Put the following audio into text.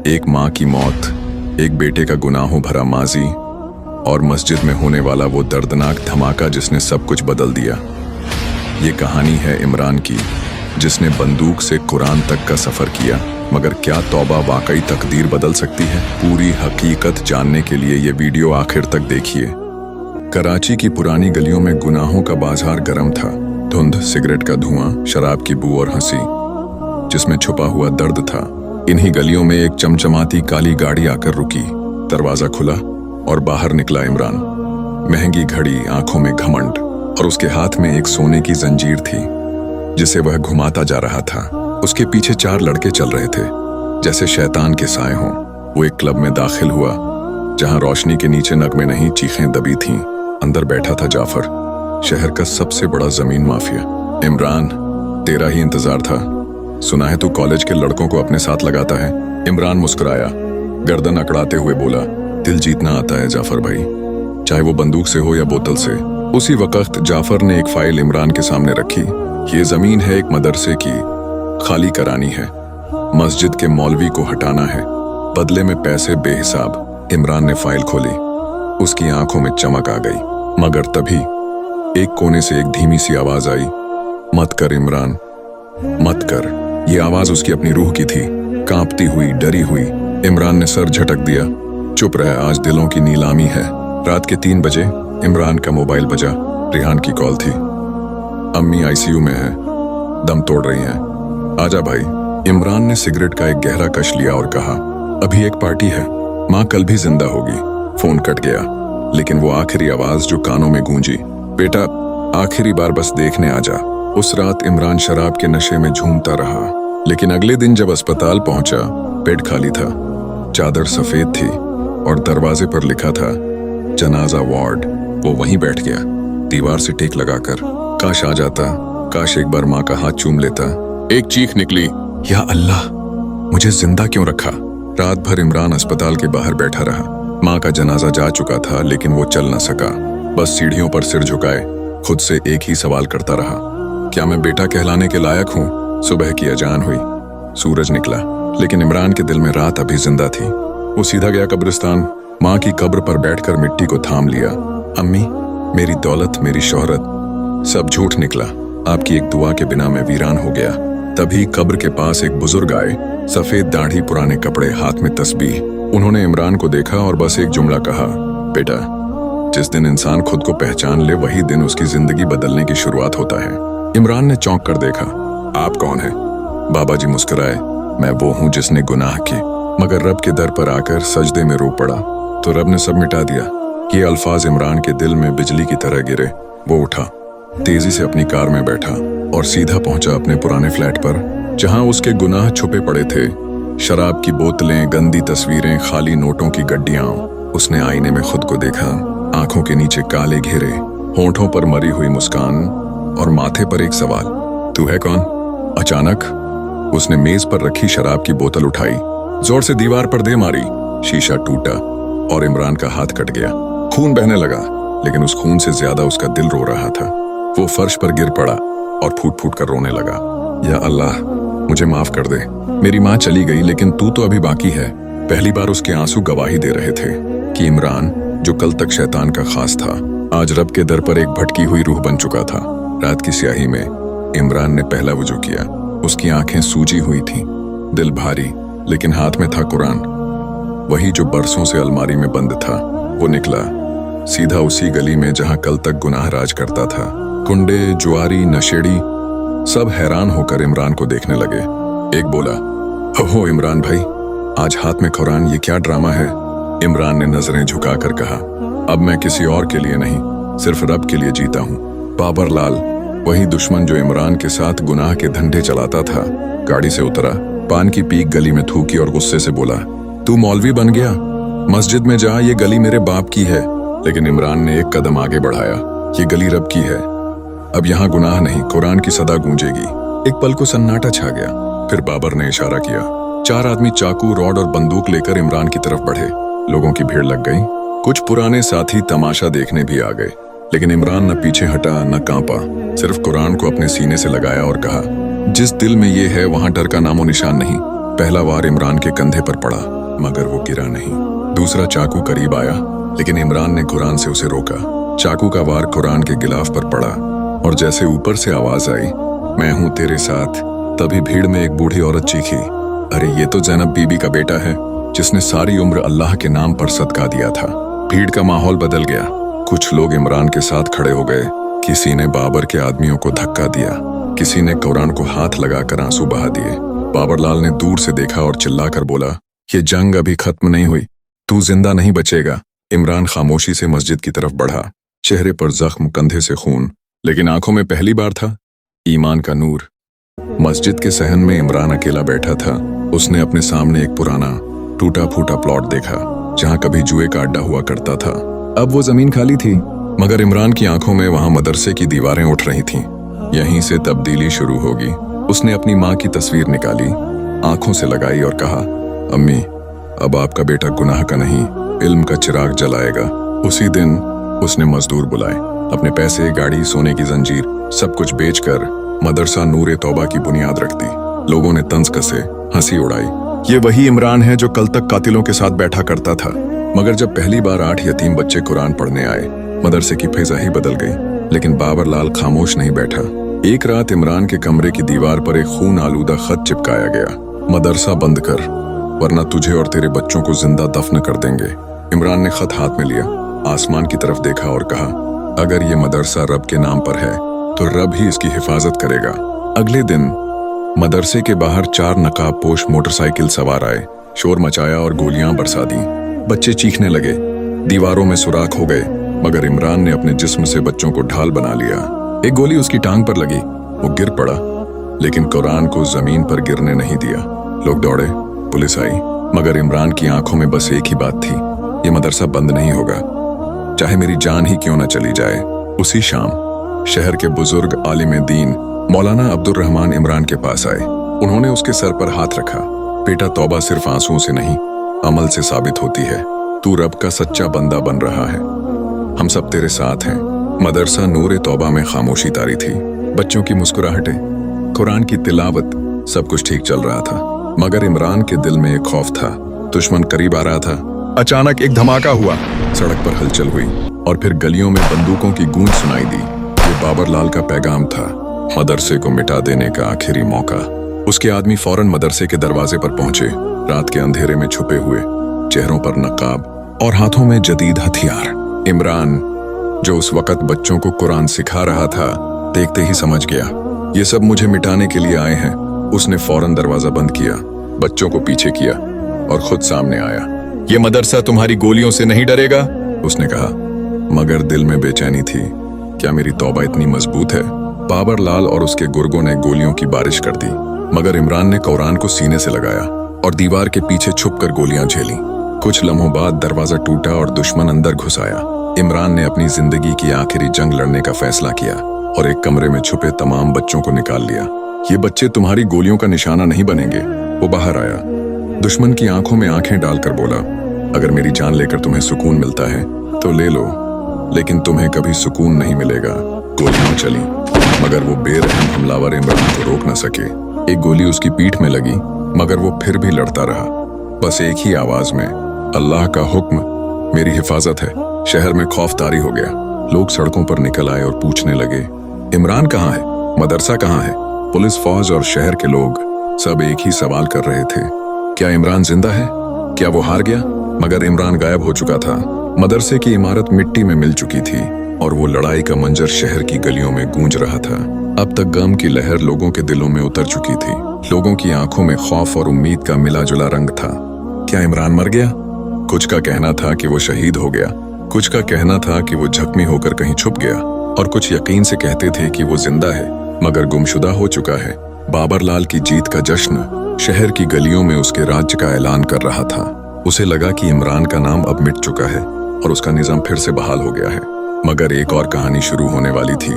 एक माँ की मौत, एक बेटे का गुनाहों भरा माजी और मस्जिद में होने वाला वो दर्दनाक धमाका जिसने सब कुछ बदल दिया। ये कहानी है इमरान की, जिसने बंदूक से कुरान तक का सफर किया। मगर क्या तौबा वाकई तकदीर बदल सकती है? पूरी हकीकत जानने के लिए ये वीडियो आखिर तक देखिए। कराची की पुरानी गलियों में गुनाहों का बाजार गर्म था। धुंध, सिगरेट का धुआं, शराब की बू और हंसी जिसमें छुपा हुआ दर्द था। इन्हीं गलियों में एक चमचमाती काली गाड़ी आकर रुकी। दरवाजा खुला और बाहर निकला इमरान। महंगी घड़ी, आंखों में घमंड और उसके हाथ में एक सोने की जंजीर थी जिसे वह घुमाता जा रहा था। उसके पीछे 4 लड़के चल रहे थे जैसे शैतान के साए हों। वो एक क्लब में दाखिल हुआ जहां रोशनी के नीचे नगमे नहीं, चीखें दबी थीं। अंदर बैठा था जाफर, शहर का सबसे बड़ा जमीन माफिया। इमरान, तेरा ही इंतजार था। सुना है तू कॉलेज के लड़कों को अपने साथ लगाता है। इमरान मुस्कुराया, गर्दन अकड़ाते हुए बोला, दिल जीतना आता है जाफर भाई, चाहे वो बंदूक से हो या बोतल से। उसी वक्त जाफर ने एक फाइल इमरान के सामने रखी। ये जमीन है एक मदरसे की, खाली करानी है। मस्जिद के मौलवी को हटाना है, बदले में पैसे बेहिसाब। इमरान ने फाइल खोली, उसकी आंखों में चमक आ गई। मगर तभी एक कोने से एक धीमी सी आवाज आई, मत कर इमरान, मत कर। ये आवाज उसकी अपनी रूह की थी, कांपती हुई, डरी हुई। इमरान ने सर झटक दिया, चुप रह, आज दिलों की नीलामी है। रात के 3 बजे इमरान का मोबाइल बजा। रिहान की कॉल थी। अम्मी आईसीयू में है, दम तोड़ रही हैं, आजा भाई। इमरान ने सिगरेट का एक गहरा कश लिया और कहा, अभी एक पार्टी है, माँ कल भी जिंदा होगी। फोन कट गया, लेकिन वो आखिरी आवाज जो कानों में गूंजी, बेटा आखिरी बार बस देखने आजा। उस रात इमरान शराब के नशे में झूमता रहा, लेकिन अगले दिन जब अस्पताल पहुंचा, बेड खाली था, चादर सफेद थी और दरवाजे पर लिखा था जनाजा वार्ड। वो वहीं बैठ गया, दीवार से टेक लगाकर। काश आ जाता, काश एक बार माँ का हाथ चूम लेता। एक चीख निकली, या अल्लाह, मुझे जिंदा क्यों रखा? रात भर इमरान अस्पताल के बाहर बैठा रहा। माँ का जनाजा जा चुका था, लेकिन वो चल न सका। बस सीढ़ियों पर सिर झुकाए खुद से एक ही सवाल करता रहा, क्या मैं बेटा कहलाने के लायक हूँ? सुबह की अजान हुई, सूरज निकला, लेकिन इमरान के दिल में रात अभी जिंदा थी। वो सीधा गया कब्रिस्तान। माँ की कब्र पर बैठकर मिट्टी को थाम लिया। अम्मी, मेरी दौलत, मेरी शोहरत, सब झूठ निकला। आपकी एक दुआ के बिना मैं वीरान हो गया। तभी कब्र के पास एक बुजुर्ग आए, सफेद दाढ़ी, पुराने कपड़े, हाथ में तस्बीह। उन्होंने इमरान को देखा और बस एक जुमला कहा, बेटा, जिस दिन इंसान खुद को पहचान ले वही दिन उसकी जिंदगी बदलने की शुरुआत होता है। इमरान ने चौंक कर देखा, आप कौन हैं? बाबा जी मुस्कुराए, मैं वो हूँ जिसने गुनाह किए मगर रब के दर पर आकर सजदे में रो पड़ा तो रब ने सब मिटा दिया। ये अल्फाज इमरान के दिल में बिजली की तरह गिरे। वो उठा, तेजी से अपनी कार में बैठा और सीधा पहुंचा अपने पुराने फ्लैट पर, जहां उसके गुनाह छुपे पड़े थे। शराब की बोतलें, गंदी तस्वीरें, खाली नोटों की गड्डियां। उसने आईने में खुद को देखा, आंखों के नीचे काले घेरे, होंठों पर मरी हुई मुस्कान और माथे पर एक सवाल, तू है कौन? अचानक उसने मेज पर रखी शराब की बोतल उठाई, जोर से दीवार पर दे मारी। शीशा टूटा और इमरान का हाथ कट गया। खून बहने लगा, लेकिन उस खून से ज्यादा उसका दिल रो रहा था। वो फर्श पर गिर पड़ा और फूट फूट कर रोने लगा, या अल्लाह, मुझे माफ कर दे। मेरी माँ चली गई, लेकिन तू तो अभी बाकी है। पहली बार उसके आंसू गवाही दे रहे थे कि इमरान, जो कल तक शैतान का खास था, आज रब के दर पर एक भटकी हुई रूह बन चुका था। रात की स्याही में इमरान ने पहला वुजू किया। उसकी आंखें सूजी हुई थीं, दिल भारी, लेकिन हाथ में था कुरान, वही जो बरसों से अलमारी में बंद था। वो निकला सीधा उसी गली में जहां कल तक गुनाह राज करता था। गुंडे, जुआरी, नशेड़ी सब हैरान होकर इमरान को देखने लगे। एक बोला, ओहो इमरान भाई, आज हाथ में कुरान, ये क्या ड्रामा है? इमरान ने नजरें झुकाकर कहा, अब मैं किसी और के लिए नहीं, सिर्फ रब के लिए जीता हूँ। बाबर लाल, वही दुश्मन जो इमरान के साथ गुनाह के धंधे चलाता था, गाड़ी से उतरा, पान की पीक गली में थूकी और गुस्से से बोला, तू मौलवी बन गया? मस्जिद में जा, ये गली मेरे बाप की है। लेकिन इमरान ने एक कदम आगे बढ़ाया, ये गली रब की है, अब यहाँ गुनाह नहीं, कुरान की सदा गूंजेगी। एक पल को सन्नाटा छा गया, फिर बाबर ने इशारा किया। 4 आदमी चाकू, रॉड और बंदूक लेकर इमरान की तरफ बढ़े। लोगों की भीड़ लग गई। कुछ पुराने साथी तमाशा देखने भी आ गए, लेकिन इमरान न पीछे हटा न कांपा, सिर्फ कुरान को अपने सीने से लगाया और कहा, जिस दिल में ये है वहां डर का नामो निशान नहीं। पहला वार इमरान के कंधे पर पड़ा, मगर वो गिरा नहीं। दूसरा चाकू करीब आया, लेकिन इमरान ने कुरान से उसे रोका। चाकू का वार कुरान के गिलाफ पर पड़ा, और जैसे ऊपर से आवाज आई, मैं हूं तेरे साथ, तभी भीड़ में एक बूढ़ी औरत चीखी, अरे ये तो ज़ैनब बीबी का बेटा है, जिसने सारी उम्र अल्लाह के नाम पर सदका दिया था। भीड़ का माहौल बदल गया। कुछ लोग इमरान के साथ खड़े हो गए। किसी ने बाबर के आदमियों को धक्का दिया, किसी ने कुरान को हाथ लगाकर आंसू बहा दिए। बाबर लाल ने दूर से देखा और चिल्लाकर बोला, ये जंग अभी खत्म नहीं हुई, तू जिंदा नहीं बचेगा। इमरान खामोशी से मस्जिद की तरफ बढ़ा, चेहरे पर जख्म, कंधे से खून, लेकिन आंखों में पहली बार था ईमान का नूर। मस्जिद के सहन में इमरान अकेला बैठा था। उसने अपने सामने एक पुराना टूटा फूटा प्लॉट देखा, जहां कभी जुए का अड्डा हुआ करता था। अब वो जमीन खाली थी, मगर इमरान की आंखों में वहां मदरसे की दीवारें उठ रही थीं। यहीं से तब्दीली शुरू होगी। उसने अपनी माँ की तस्वीर निकाली, आंखों से लगाई और कहा, अम्मी, अब आपका बेटा गुनाह का नहीं, इल्म का चिराग जलाएगा। उसी दिन उसने मजदूर बुलाए, अपने पैसे, गाड़ी, सोने की जंजीर सब कुछ बेचकर मदरसा नूरे तौबा की बुनियाद रख दी। लोगों ने तंज कसे, हंसी उड़ाई। ये वही इमरान है जो कल तक कातिलों के साथ बैठा करता था। मगर जब पहली बार 8 यतीम बच्चे कुरान पढ़ने आए, मदरसे की फिजा ही बदल गई। लेकिन बाबर लाल खामोश नहीं बैठा। एक रात इमरान के कमरे की दीवार पर एक खून आलूदा खत चिपकाया गया, मदरसा बंद कर, वरना तुझे और तेरे बच्चों को जिंदा दफन कर देंगे। इमरान ने खत हाथ में लिया, आसमान की तरफ देखा और कहा, अगर ये मदरसा रब के नाम पर है तो रब ही इसकी हिफाजत करेगा। अगले दिन मदरसे के बाहर 4 नकाब पोश मोटरसाइकिल सवार आए, शोर मचाया और गोलियां बरसा दी। बच्चे चीखने लगे, दीवारों में सुराख हो गए, मगर इमरान ने अपने जिस्म से बच्चों को ढाल बना लिया। एक गोली उसकी टांग पर लगी, वो गिर पड़ा, लेकिन कुरान को जमीन पर गिरने नहीं दिया। लोग दौड़े, पुलिस आई, मगर इमरान की आंखों में बस एक ही बात थी, ये मदरसा बंद नहीं होगा, चाहे मेरी जान ही क्यों न चली जाए। उसी शाम शहर के बुजुर्ग आलिम दीन मौलाना अब्दुल रहमान इमरान के पास आए। उन्होंने उसके सर पर हाथ रखा, बेटा, तौबा सिर्फ आंसुओं से नहीं, अमल से साबित होती है। तू रब का सच्चा बंदा बन रहा है, हम सब तेरे साथ हैं। मदरसा नूरे तौबा में खामोशी तारी थी, बच्चों की मुस्कुराहटें, कुरान की तिलावत, सब कुछ ठीक चल रहा था। मगर इमरान के दिल में एक खौफ था, दुश्मन करीब आ रहा था। अचानक एक धमाका हुआ, सड़क पर हलचल हुई और फिर गलियों में बंदूकों की गूंज सुनाई दी। ये बाबर लाल का पैगाम था, मदरसे को मिटा देने का आखिरी मौका। उसके आदमी फौरन मदरसे के दरवाजे पर पहुंचे, रात के अंधेरे में छुपे हुए, चेहरों पर नकाब और हाथों में जदीद हथियार। इमरान, जो उस वक्त बच्चों को कुरान सिखा रहा था, देखते ही समझ गया, ये सब मुझे मिटाने के लिए आए हैं। उसने फौरन दरवाजा बंद किया, बच्चों को पीछे किया और खुद सामने आया। ये मदरसा तुम्हारी गोलियों से नहीं डरेगा, उसने कहा, मगर दिल में बेचैनी थी, क्या मेरी तौबा इतनी मजबूत है? बाबर लाल और उसके गुर्गों ने गोलियों की बारिश कर दी, मगर इमरान ने कुरान को सीने से लगाया और दीवार के पीछे छुपकर गोलियां झेली। कुछ लम्हों बाद दरवाजा टूटा और दुश्मन अंदर घुस आया। इमरान ने अपनी जिंदगी की आखिरी जंग लड़ने का फैसला किया और एक कमरे में छुपे तमाम बच्चों को निकाल लिया। ये बच्चे तुम्हारी गोलियों का निशाना नहीं बनेंगे। वो बाहर आया, दुश्मन की आंखों में आंखें डालकर बोला, अगर मेरी जान लेकर तुम्हें सुकून मिलता है तो ले लो, लेकिन तुम्हें कभी सुकून नहीं मिलेगा। गोलियां चली, मगर वो बेरहम हमलावर इमरान को रोक न सके। एक गोली उसकी पीठ में लगी, मगर वो फिर भी लड़ता रहा, बस एक ही आवाज में, अल्लाह का हुक्म, मेरी हिफाजत है। शहर में खौफ तारी हो गया। लोग सड़कों पर निकल आए और पूछने लगे, इमरान कहाँ है, मदरसा कहाँ है? पुलिस, फौज और शहर के लोग सब एक ही सवाल कर रहे थे, क्या इमरान जिंदा है? क्या वो हार गया? मगर इमरान गायब हो चुका था। मदरसे की इमारत मिट्टी में मिल चुकी थी और वो लड़ाई का मंजर शहर की गलियों में गूंज रहा था। अब तक गम की लहर लोगों के दिलों में उतर चुकी थी। लोगों की आंखों में खौफ और उम्मीद का मिला जुला रंग था। क्या इमरान मर गया? कुछ का कहना था कि वो शहीद हो गया, कुछ का कहना था कि वो जख्मी होकर कहीं छुप गया, और कुछ यकीन से कहते थे कि वो जिंदा है मगर गुमशुदा हो चुका है। बाबर लाल की जीत का जश्न शहर की गलियों में उसके राज्य का ऐलान कर रहा था। उसे लगा कि इमरान का नाम अब मिट चुका है और उसका निजाम फिर से बहाल हो गया है। मगर एक और कहानी शुरू होने वाली थी।